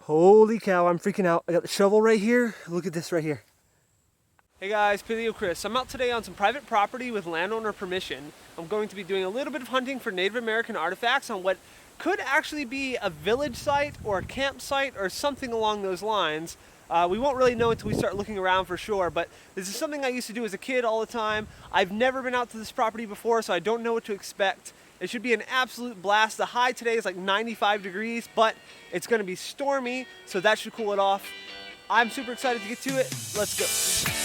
Holy cow, I'm freaking out. I got the shovel right here. Look at this right here. Hey guys, Paleo Chris. I'm out today on some private property with landowner permission. I'm going to be doing a little bit of hunting for Native American artifacts on what could actually be a village site or a campsite or something along those lines. We won't really know until we start looking around for sure, but this is something I used to do as a kid all the time. I've never been out to this property before, so I don't know what to expect. It should be an absolute blast. The high today is like 95 degrees, but it's gonna be stormy, so that should cool it off. I'm super excited to get to it. Let's go.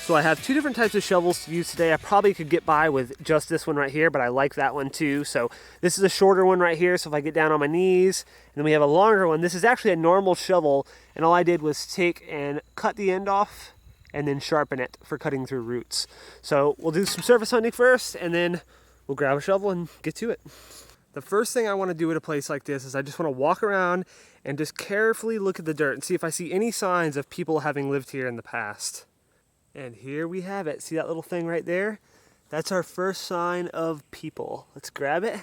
So I have two different types of shovels to use today. I probably could get by with just this one right here, but I like that one too. So this is a shorter one right here. So if I get down on my knees, and then we have a longer one. This is actually a normal shovel, and all I did was take and cut the end off and then sharpen it for cutting through roots. So we'll do some surface hunting first, and then we'll grab a shovel and get to it. The first thing I want to do at a place like this is I just want to walk around and just carefully look at the dirt and see if I see any signs of people having lived here in the past. And here we have it. See that little thing right there? That's our first sign of people. Let's grab it.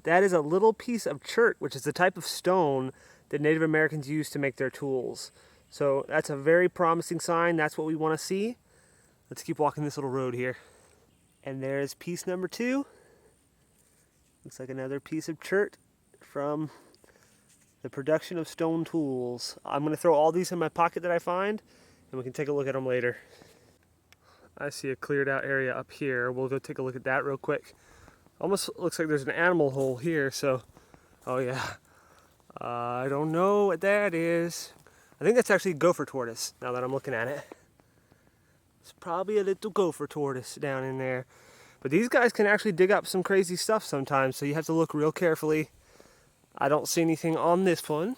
That is a little piece of chert, which is the type of stone that Native Americans use to make their tools. So that's a very promising sign. That's what we want to see. Let's keep walking this little road here. And there's piece number 2. Looks like another piece of chert from the production of stone tools. I'm going to throw all these in my pocket that I find, and we can take a look at them later. I see a cleared out area up here. We'll go take a look at that real quick. Almost looks like there's an animal hole here, so, oh yeah. I don't know what that is. I think that's actually gopher tortoise, now that I'm looking at it. It's probably a little gopher tortoise down in there. But these guys can actually dig up some crazy stuff sometimes, so you have to look real carefully. I don't see anything on this one,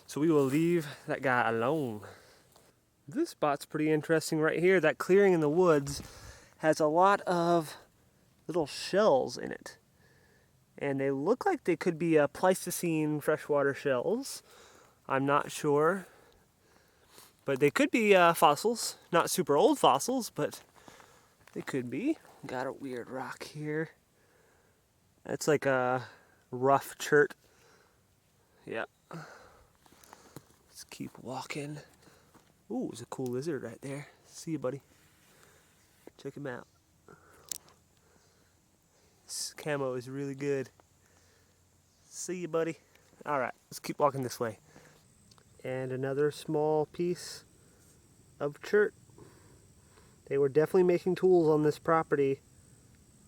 so we will leave that guy alone. This spot's pretty interesting right here. That clearing in the woods has a lot of little shells in it. And they look like they could be Pleistocene freshwater shells. I'm not sure. But they could be fossils. Not super old fossils, but they could be. Got a weird rock here. That's like a rough chert. Yeah. Let's keep walking. Ooh, there's a cool lizard right there. See you, buddy. Check him out. This camo is really good. See you, buddy. All right, let's keep walking this way. And another small piece of chert. They were definitely making tools on this property,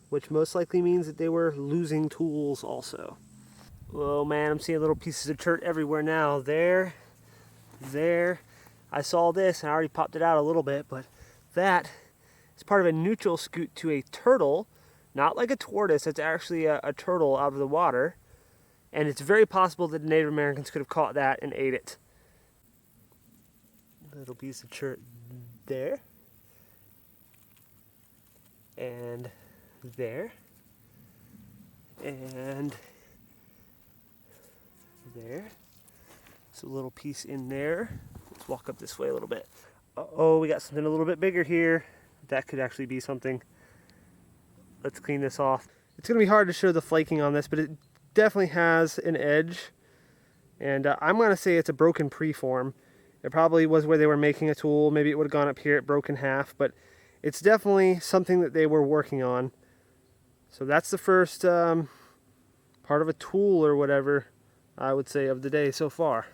which most likely means that they were losing tools also. Oh man, I'm seeing little pieces of chert everywhere now. There. I saw this and I already popped it out a little bit, but that is part of a neutral scoot to a turtle, not like a tortoise. It's actually a turtle out of the water, and it's very possible that the Native Americans could have caught that and ate it. Little piece of chert there, and there, and there. There's a little piece in there. Let's walk up this way a little bit. Uh-oh, we got something a little bit bigger here. That could actually be something. Let's clean this off. It's going to be hard to show the flaking on this, but it definitely has an edge. And I'm going to say it's a broken preform. It probably was where they were making a tool. Maybe it would have gone up here, it broke in half, but it's definitely something that they were working on. So that's the first part of a tool or whatever, I would say, of the day so far.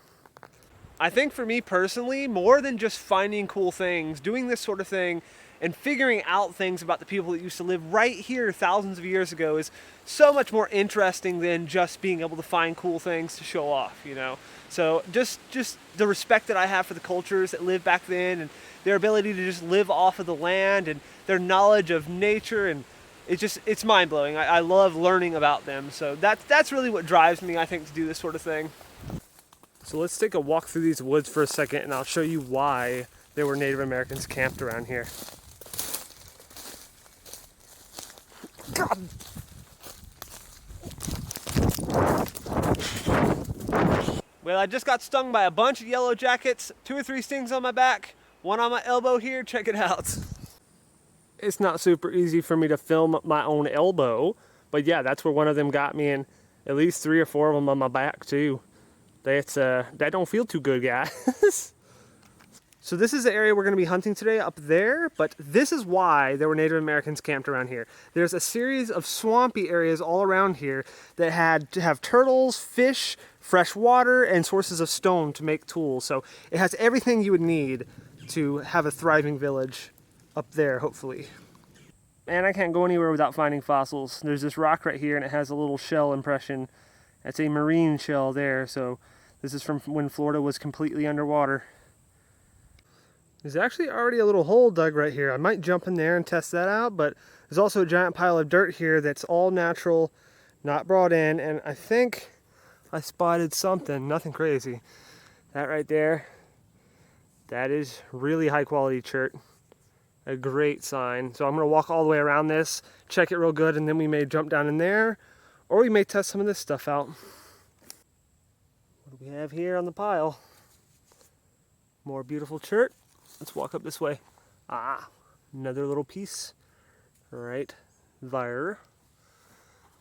I think for me personally, more than just finding cool things, doing this sort of thing and figuring out things about the people that used to live right here thousands of years ago is so much more interesting than just being able to find cool things to show off, you know? So just the respect that I have for the cultures that lived back then, and their ability to just live off of the land, and their knowledge of nature and it's mind-blowing. I love learning about them. So that's really what drives me, I think, to do this sort of thing. So let's take a walk through these woods for a second, and I'll show you why there were Native Americans camped around here. God. Well, I just got stung by a bunch of yellow jackets, 2 or 3 stings on my back, one on my elbow here. Check it out. It's not super easy for me to film my own elbow, but yeah, that's where one of them got me, and at least 3 or 4 of them on my back too. That don't feel too good, guys. So this is the area we're going to be hunting today up there, but this is why there were Native Americans camped around here. There's a series of swampy areas all around here that had to have turtles, fish, fresh water, and sources of stone to make tools. So it has everything you would need to have a thriving village up there, hopefully. Man, I can't go anywhere without finding fossils. There's this rock right here, and it has a little shell impression. That's a marine shell there, so this is from when Florida was completely underwater. There's actually already a little hole dug right here. I might jump in there and test that out, but there's also a giant pile of dirt here that's all natural, not brought in, and I think I spotted something, nothing crazy. That right there, that is really high quality chert. A great sign. So I'm gonna walk all the way around this, check it real good, and then we may jump down in there, or we may test some of this stuff out. What do we have here on the pile? More beautiful chert. Let's walk up this way. Ah, another little piece right there.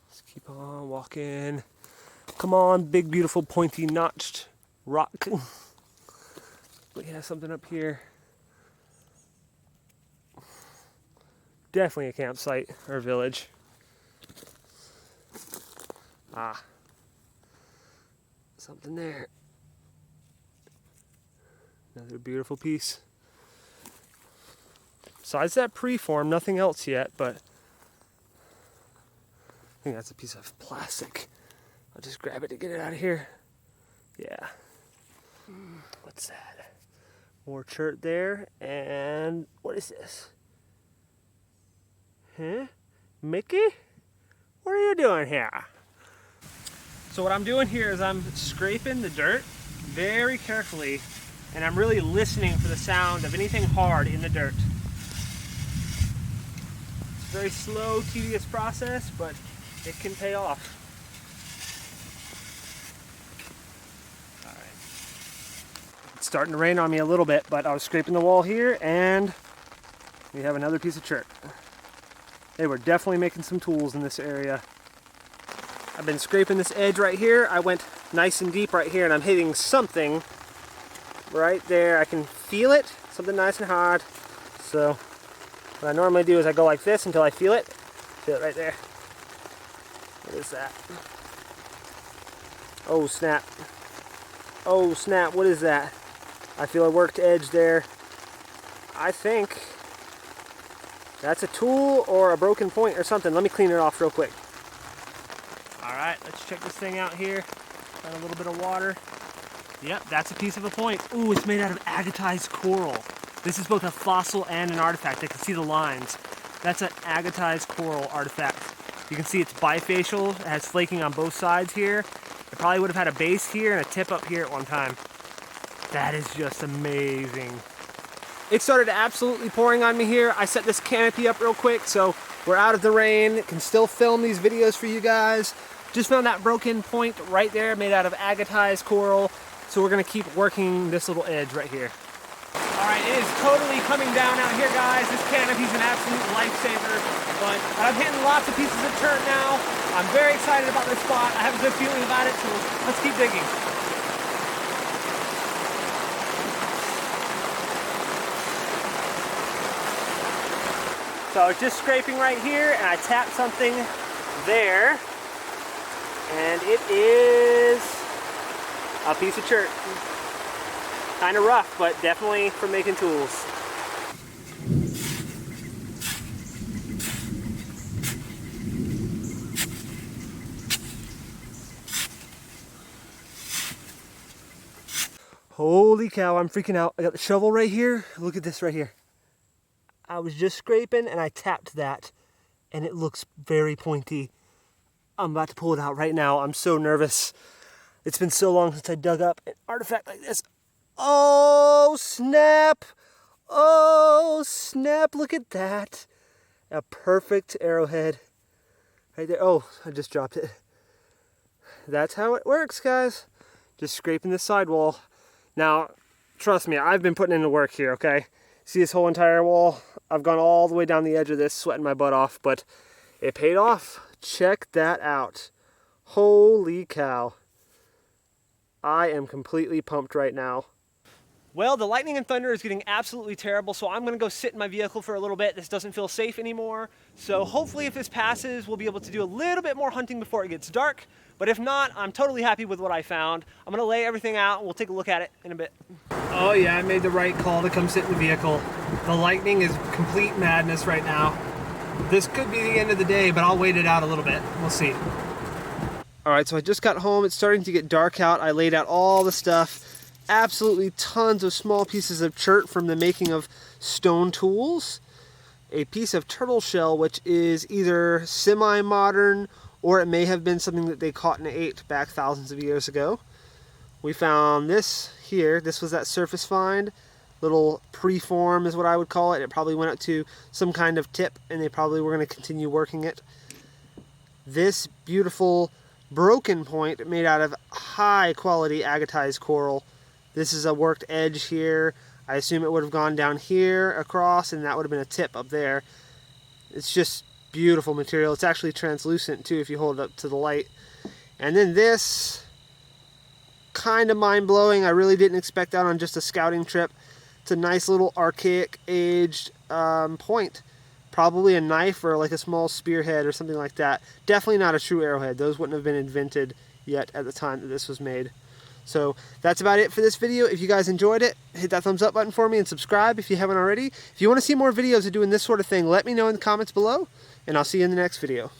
Let's keep on walking. Come on, big, beautiful, pointy, notched rock. We have something up here. Definitely a campsite or village. Ah, something there. Another beautiful piece. Besides that preform, nothing else yet, but I think that's a piece of plastic. I'll just grab it to get it out of here. Yeah. What's that? More chert there, and what is this? Huh? Mickey? What are you doing here? So what I'm doing here is I'm scraping the dirt very carefully, and I'm really listening for the sound of anything hard in the dirt. It's a very slow, tedious process, but it can pay off. All right. It's starting to rain on me a little bit, but I was scraping the wall here, and we have another piece of chert. They were definitely making some tools in this area. I've been scraping this edge right here. I went nice and deep right here, and I'm hitting something right there. I can feel it, something nice and hard. So what I normally do is I go like this until I feel it. Feel it right there. What is that? Oh snap. Oh snap, what is that? I feel a worked edge there. I think that's a tool or a broken point or something. Let me clean it off real quick. Alright, let's check this thing out here. Got a little bit of water. Yep, that's a piece of a point. Ooh, it's made out of agatized coral. This is both a fossil and an artifact. I can see the lines. That's an agatized coral artifact. You can see it's bifacial. It has flaking on both sides here. It probably would have had a base here and a tip up here at one time. That is just amazing. It started absolutely pouring on me here. I set this canopy up real quick so we're out of the rain. Can still film these videos for you guys. Just found that broken point right there made out of agatized coral. So we're gonna keep working this little edge right here. All right, it is totally coming down out here, guys. This canopy's an absolute lifesaver, but I'm hitting lots of pieces of chert now. I'm very excited about this spot. I have a good feeling about it, so let's keep digging. So I was just scraping right here, and I tapped something there, and it is a piece of chert. Kind of rough, but definitely for making tools. Holy cow, I'm freaking out. I got the shovel right here. Look at this right here. I was just scraping and I tapped that, and it looks very pointy. I'm about to pull it out right now. I'm so nervous. It's been so long since I dug up an artifact like this. Oh, snap! Oh, snap! Look at that. A perfect arrowhead. Right there. Oh, I just dropped it. That's how it works, guys. Just scraping the sidewall. Now, trust me, I've been putting in the work here, okay? See this whole entire wall? I've gone all the way down the edge of this, sweating my butt off, but it paid off. Check that out. Holy cow. I am completely pumped right now. Well, the lightning and thunder is getting absolutely terrible, so I'm going to go sit in my vehicle for a little bit. This doesn't feel safe anymore. So hopefully if this passes, we'll be able to do a little bit more hunting before it gets dark. But if not, I'm totally happy with what I found. I'm going to lay everything out and we'll take a look at it in a bit. Oh yeah, I made the right call to come sit in the vehicle. The lightning is complete madness right now. This could be the end of the day, but I'll wait it out a little bit. We'll see. All right, so I just got home. It's starting to get dark out. I laid out all the stuff. Absolutely tons of small pieces of chert from the making of stone tools. A piece of turtle shell, which is either semi-modern or it may have been something that they caught and ate back thousands of years ago. We found this here. This was that surface find. Little preform is what I would call it. It probably went up to some kind of tip and they probably were going to continue working it. This beautiful broken point made out of high quality agatized coral. This is a worked edge here. I assume it would have gone down here across and that would have been a tip up there. It's just beautiful material. It's actually translucent too if you hold it up to the light. And then this, kind of mind-blowing. I really didn't expect that on just a scouting trip. It's a nice little archaic aged point. Probably a knife or like a small spearhead or something like that. Definitely not a true arrowhead. Those wouldn't have been invented yet at the time that this was made. So that's about it for this video. If you guys enjoyed it, hit that thumbs up button for me and subscribe if you haven't already. If you want to see more videos of doing this sort of thing, let me know in the comments below, and I'll see you in the next video.